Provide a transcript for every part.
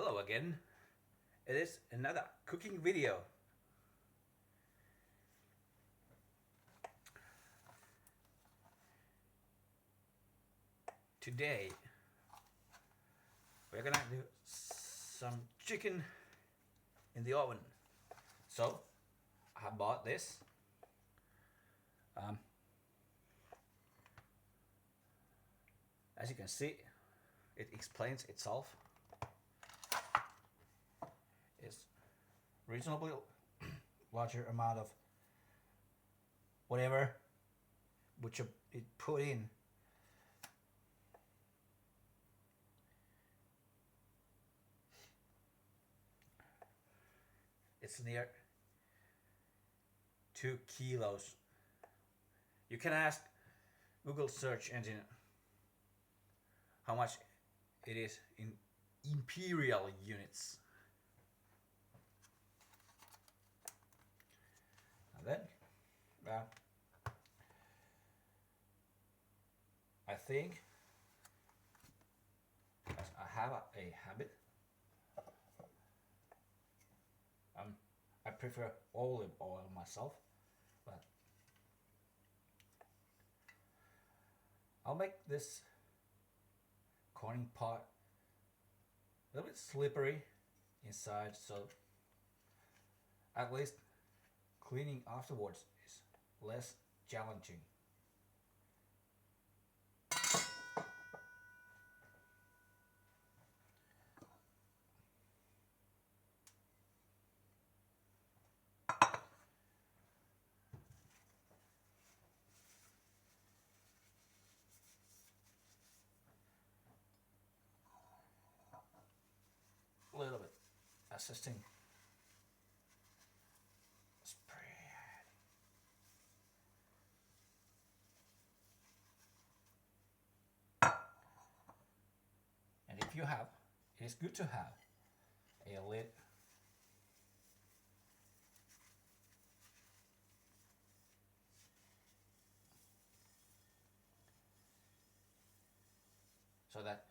Hello again. It is another cooking video. Today we're gonna do some chicken in the oven. So I bought this. As you can see, it explains itself. It's reasonably larger amount of whatever which it put in. It's near 2 kilos. You can ask Google search engine how much it is in imperial units. And then I think, as I have a habit, I prefer olive oil myself, but I'll make this corning pot a little bit slippery inside, so at least cleaning afterwards is less challenging. A little bit assisting spread. And if you have, it is good to have a lid so that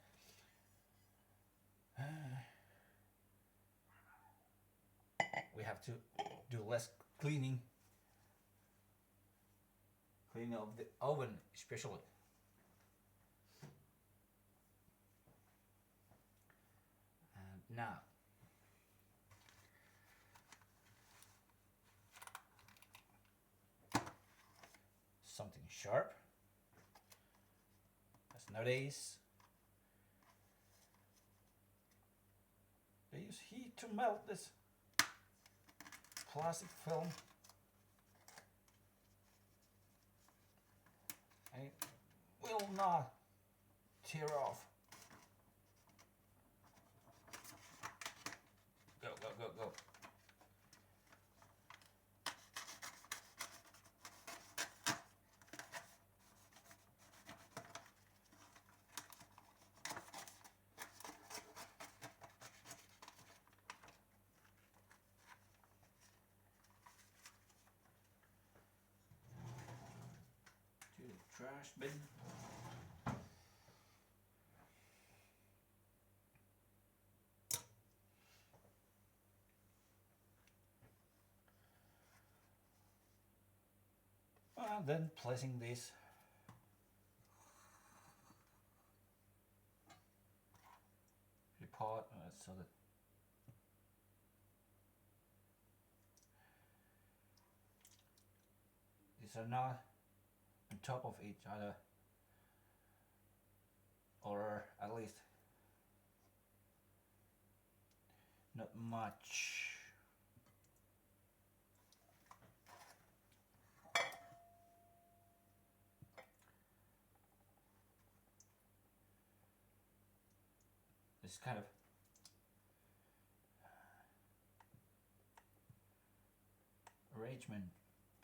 we have to do less cleaning of the oven especially. And now something sharp, as nowadays they use heat to melt this plastic film, and it will not tear off. Go, go, go, go. To the trash bin. And then placing this pot so that these are not on top of each other, or at least not much. This kind of arrangement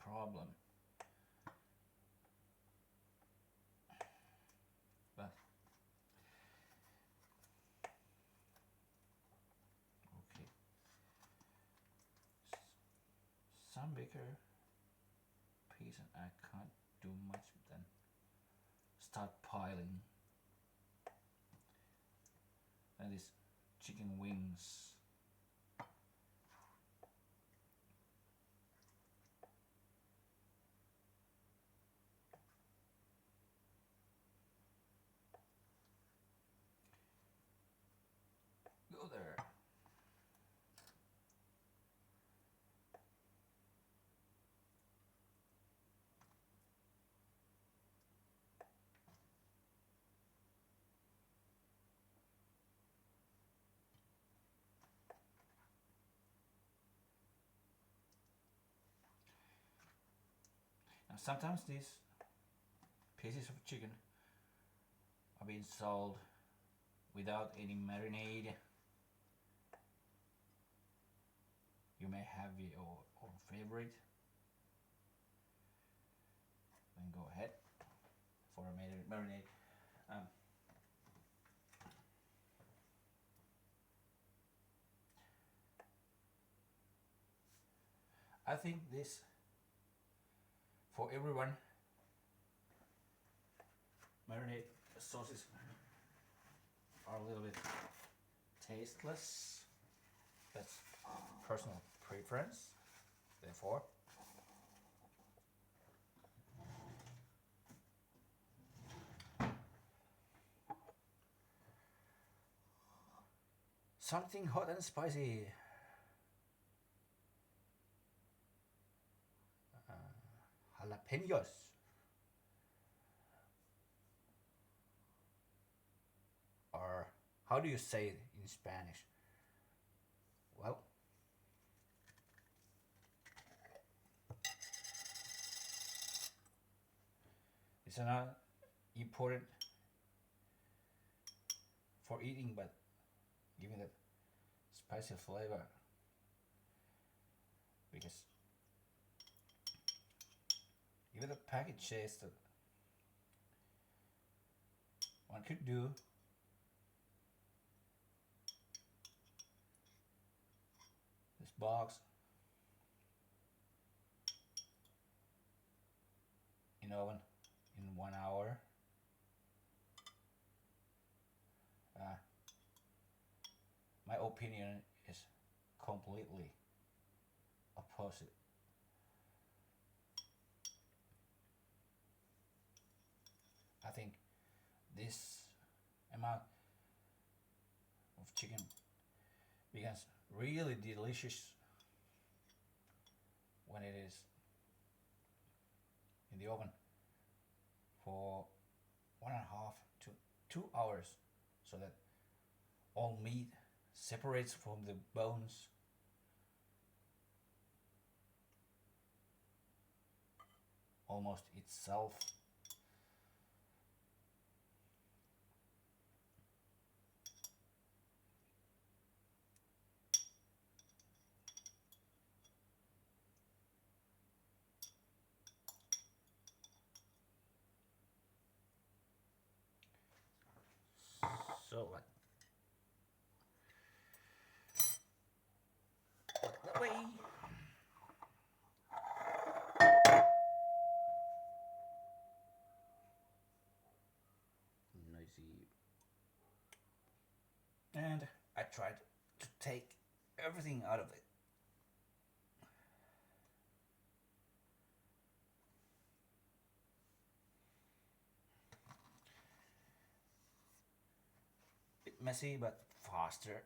problem, but okay, some bigger piece and I can't do much then start piling, and this chicken wings. Go there. Now sometimes these pieces of chicken are being sold without any marinade. You may have your own favorite. Then go ahead for a marinade. I think this for everyone marinade sauces are a little bit tasteless. That's personal preference. Therefore, something hot and spicy. Jalapenos. Or how do you say it in Spanish? Well, it's not important for eating, but giving that spicy flavor, because even the package says that one could do this box in oven in 1 hour. My opinion is completely opposite. I think this amount of chicken becomes really delicious when it is in the oven for 1.5 to 2 hours, so that all meat separates from the bones. Almost itself. So what? That way. Noisy. And I tried to take everything out of it. Bit messy, but faster.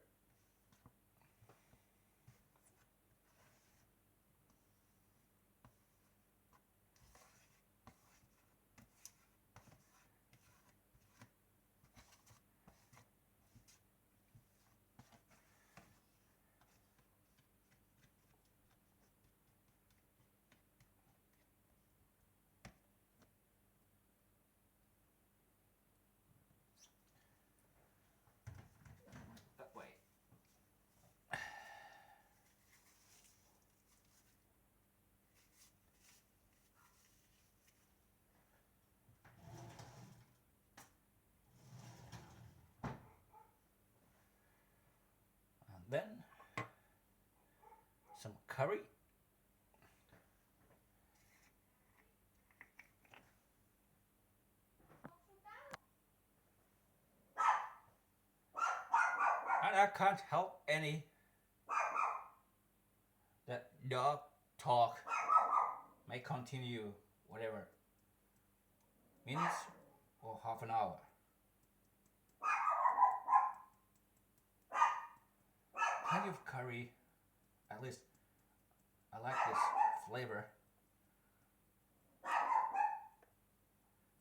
That way. And then some curry. And I can't help any that dog talk may continue whatever minutes or half an hour. Plenty of curry, at least I like this flavor,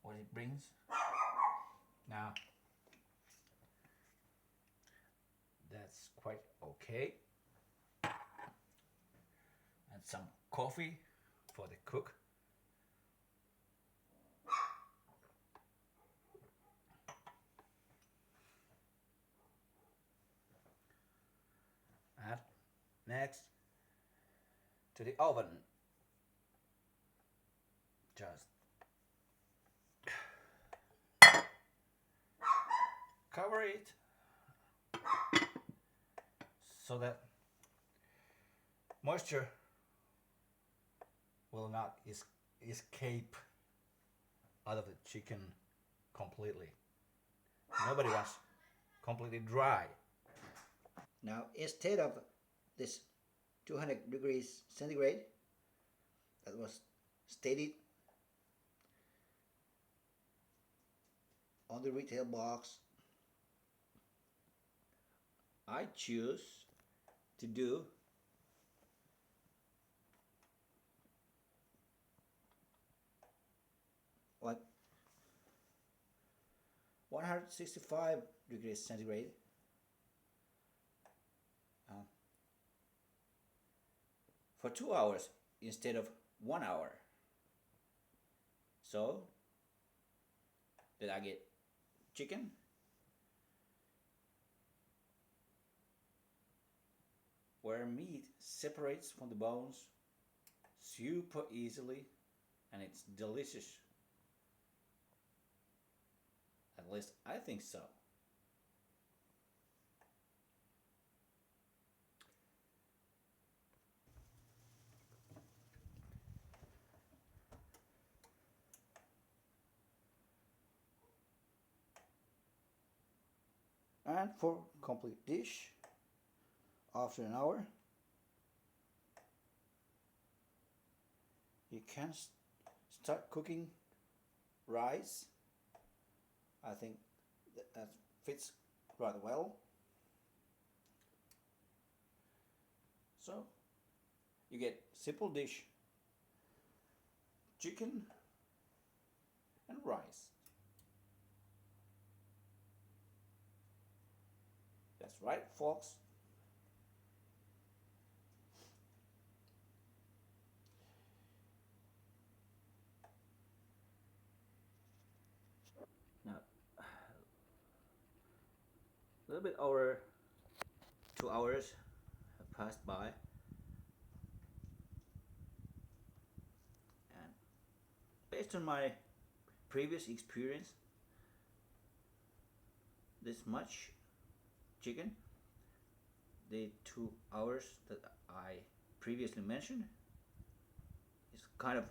what it brings. Now, that's quite okay. And some coffee for the cook. And next, to the oven. Just cover it so that moisture will not escape out of the chicken completely. Nobody wants completely dry. Now, instead of this 200 degrees centigrade that was stated on the retail box, I choose to do like 165 degrees centigrade. For 2 hours instead of 1 hour, so that I get chicken where meat separates from the bones super easily, and it's delicious. At least I think so. And for complete dish, after an hour, you can start cooking rice. I think that fits rather well. So you get simple dish, chicken and rice. That's right, folks. Now, a little bit over 2 hours have passed by, and based on my previous experience, this much chicken, the 2 hours that I previously mentioned, is kind of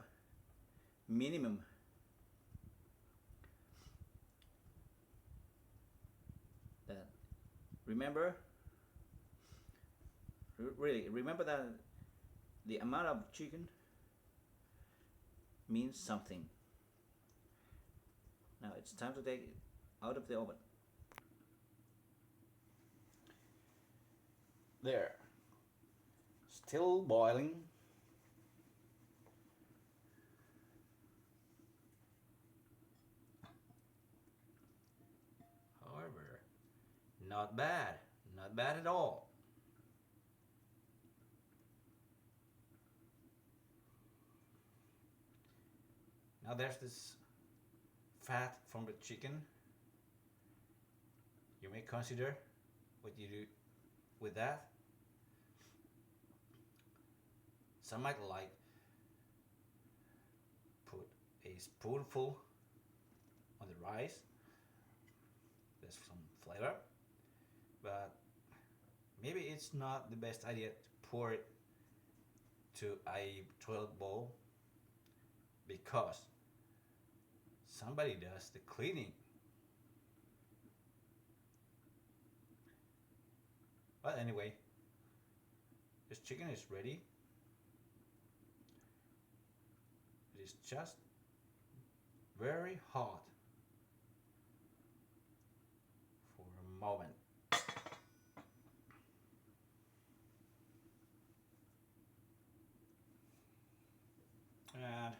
minimum. That remember, really remember that the amount of chicken means something. Now it's time to take it out of the oven. There, still boiling. However, not bad, not bad at all. Now there's this fat from the chicken. You may consider what you do with that. Some might like put a spoonful on the rice. There's some flavor, but maybe it's not the best idea to pour it to a toilet bowl because somebody does the cleaning. But anyway, this chicken is ready. It is just very hot for a moment. And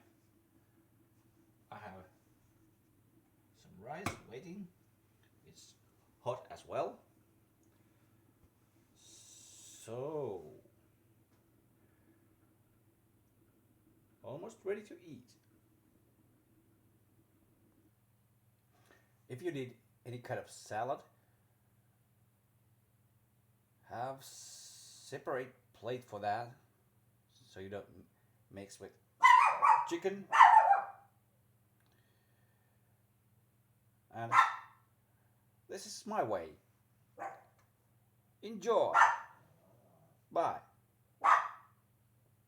I have some rice waiting. It's hot as well. So, almost ready to eat. If you need any kind of salad, have separate plate for that, so you don't mix with chicken. And this is my way. Enjoy!